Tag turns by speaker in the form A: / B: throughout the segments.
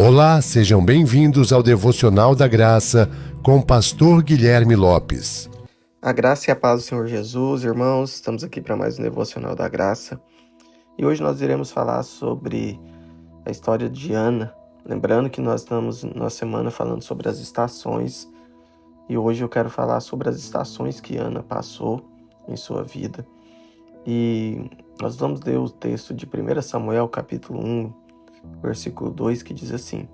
A: Olá, sejam bem-vindos ao Devocional da Graça com o pastor Guilherme Lopes.
B: A graça e a paz do Senhor Jesus, irmãos, estamos aqui para mais um Devocional da Graça. E hoje nós iremos falar sobre a história de Ana. Lembrando que nós estamos na semana falando sobre as estações. E hoje eu quero falar sobre as estações que Ana passou em sua vida. E nós vamos ler o texto de 1 Samuel, capítulo 1, versículo 2, que diz assim: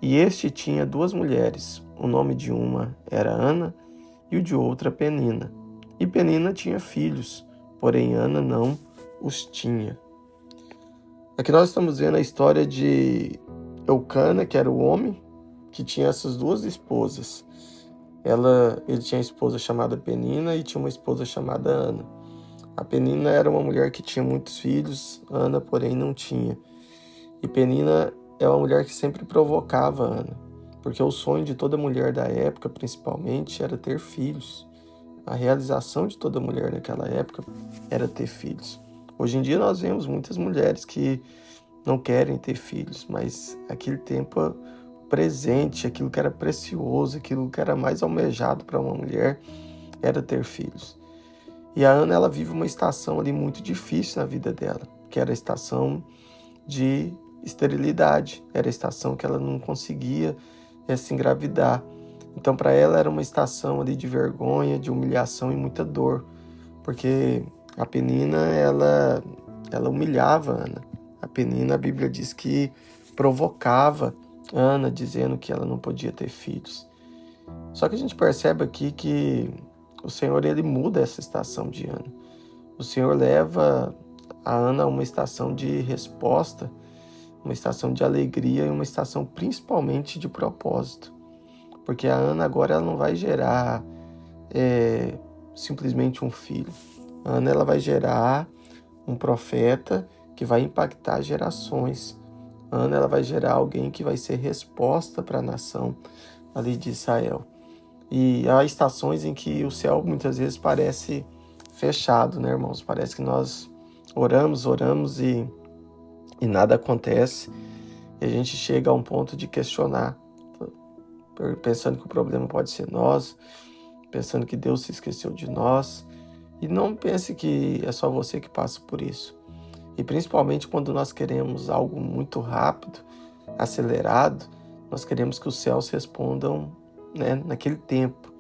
B: E este tinha duas mulheres, o nome de uma era Ana e o de outra Penina. E Penina tinha filhos, porém Ana não os tinha. Aqui nós estamos vendo a história de Eucana, que era o homem que tinha essas duas esposas. Ele tinha a esposa chamada Penina e tinha uma esposa chamada Ana. A Penina era uma mulher que tinha muitos filhos, Ana, porém, não tinha. E Penina é uma mulher que sempre provocava Ana, porque o sonho de toda mulher da época, principalmente, era ter filhos. A realização de toda mulher naquela época era ter filhos. Hoje em dia nós vemos muitas mulheres que não querem ter filhos, mas aquele tempo presente, aquilo que era precioso, aquilo que era mais almejado para uma mulher era ter filhos. E a Ana, ela vive uma estação ali muito difícil na vida dela, que era a estação de esterilidade, era a estação que ela não conseguia se engravidar. Então para ela era uma estação ali de vergonha, de humilhação e muita dor, porque a Penina, ela humilhava Ana. A Penina, a Bíblia diz que provocava Ana, dizendo que ela não podia ter filhos. Só que a gente percebe aqui que o Senhor, ele muda essa estação de Ana. O Senhor leva a Ana a uma estação de resposta, uma estação de alegria e uma estação principalmente de propósito. Porque a Ana agora ela não vai gerar simplesmente um filho. A Ana, ela vai gerar um profeta que vai impactar gerações. A Ana, ela vai gerar alguém que vai ser resposta para a nação ali de Israel. E há estações em que o céu muitas vezes parece fechado, né, irmãos? Parece que nós oramos e nada acontece. E a gente chega a um ponto de questionar, pensando que o problema pode ser nós, pensando que Deus se esqueceu de nós. E não pense que é só você que passa por isso. E principalmente quando nós queremos algo muito rápido, acelerado, nós queremos que os céus respondam, né, naquele tempo,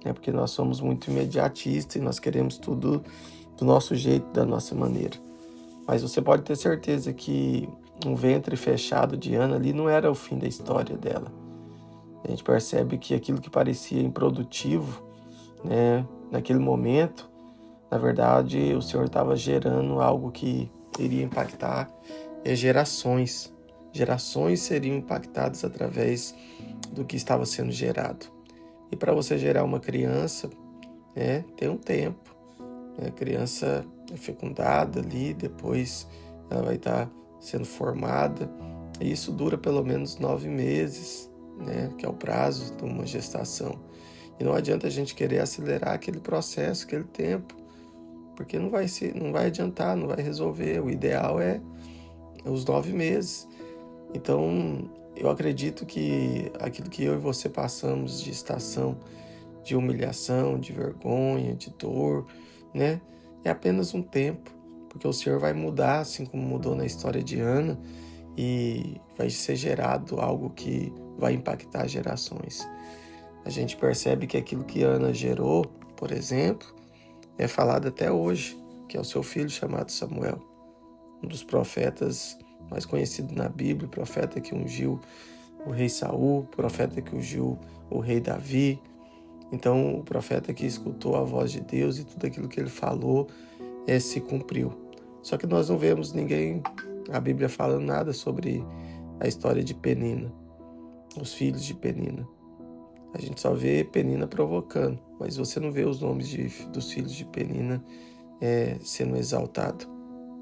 B: né, porque nós somos muito imediatistas e nós queremos tudo do nosso jeito, da nossa maneira. Mas você pode ter certeza que um ventre fechado de Ana ali não era o fim da história dela. A gente percebe que aquilo que parecia improdutivo, né, naquele momento, na verdade o Senhor estava gerando algo que iria impactar gerações. Gerações seriam impactadas através do que estava sendo gerado. E para você gerar uma criança, né, tem um tempo. A criança é fecundada ali, depois ela vai estar sendo formada. E isso dura pelo menos 9 meses, né, que é o prazo de uma gestação. E não adianta a gente querer acelerar aquele processo, aquele tempo, porque não vai adiantar, não vai resolver. O ideal é os 9 meses. Então, eu acredito que aquilo que eu e você passamos de estação de humilhação, de vergonha, de dor, né, é apenas um tempo, porque o Senhor vai mudar, assim como mudou na história de Ana, e vai ser gerado algo que vai impactar gerações. A gente percebe que aquilo que Ana gerou, por exemplo, é falado até hoje, que é o seu filho chamado Samuel, um dos profetas mais conhecidos na Bíblia, profeta que ungiu o rei Saul, profeta que ungiu o rei Davi. Então, o profeta que escutou a voz de Deus e tudo aquilo que ele falou se cumpriu. Só que nós não vemos ninguém, a Bíblia falando nada sobre a história de Penina, os filhos de Penina. A gente só vê Penina provocando, mas você não vê os nomes dos filhos de Penina sendo exaltado.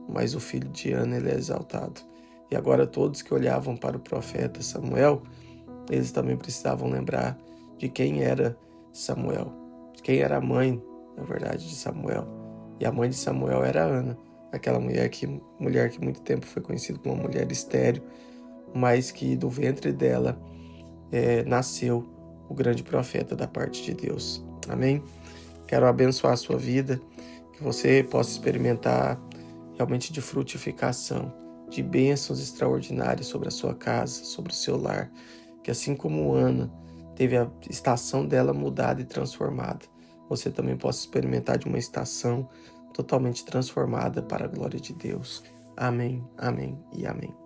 B: Mas o filho de Ana, ele é exaltado. E agora todos que olhavam para o profeta Samuel, eles também precisavam lembrar de quem era Samuel, de quem era a mãe, na verdade, de Samuel. E a mãe de Samuel era Ana, aquela mulher que muito tempo foi conhecida como uma mulher estéril, mas que do ventre dela nasceu o grande profeta da parte de Deus. Amém? Quero abençoar a sua vida, que você possa experimentar realmente de frutificação, de bênçãos extraordinárias sobre a sua casa, sobre o seu lar, que assim como Ana teve a estação dela mudada e transformada, você também possa experimentar de uma estação totalmente transformada para a glória de Deus. Amém, amém e amém.